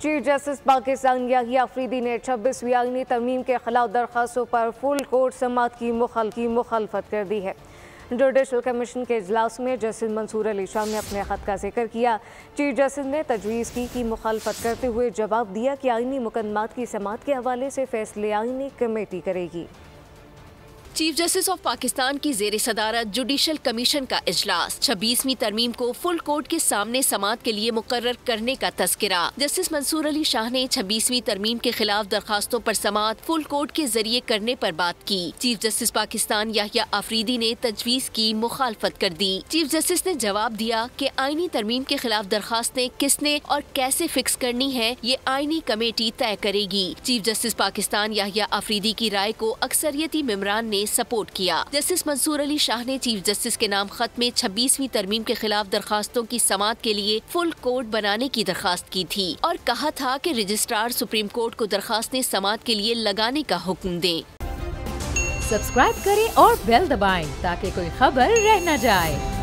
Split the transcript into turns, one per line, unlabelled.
Chief justice Pakistan Yahya Afridi ने 26वीं आईनी तरमीम के खिलाफ दरखास्तों पर फुल कोर्ट समाअत की मुखालफत कर दी है। जुडिशल कमीशन के इजलास में जस्टिस मंसूर अली शाह ने अपने खत का जिक्र किया। चीफ जस्टिस ने तजवीज़ की मुखालफत करते हुए जवाब दिया कि आईनी मुकदमात की समाअत के हवाले से फैसले आईनी कमेटी करेगी।
चीफ जस्टिस ऑफ पाकिस्तान की जेर सदारत जुडिशल कमीशन का इजलास 26वीं तरमीम को फुल कोर्ट के सामने समाअत के लिए मुकर्रर करने का तस्करा। जस्टिस मंसूर अली शाह ने 26वीं तरमीम के खिलाफ दरखास्तों पर समाअत फुल कोर्ट के जरिए करने पर बात की। चीफ जस्टिस पाकिस्तान याहिया अफरीदी ने तजवीज़ की मुखालफत कर दी। चीफ जस्टिस ने जवाब दिया कि आईनी तरमीम के खिलाफ दरखास्तें किसने और कैसे फिक्स करनी है ये आईनी कमेटी तय करेगी। चीफ जस्टिस पाकिस्तान याहिया अफरीदी की राय को अक्सरियती मेंबरान ने सपोर्ट किया। जस्टिस मंसूर अली शाह ने चीफ जस्टिस के नाम खत में 26वीं तरमीम के खिलाफ दरखास्तों की समाअत के लिए फुल कोर्ट बनाने की दरखास्त की थी और कहा था कि रजिस्ट्रार सुप्रीम कोर्ट को दरखास्तें समाअत के लिए लगाने का हुक्म दें।
सब्सक्राइब करें और बेल दबाएं ताकि कोई खबर रह न जाए।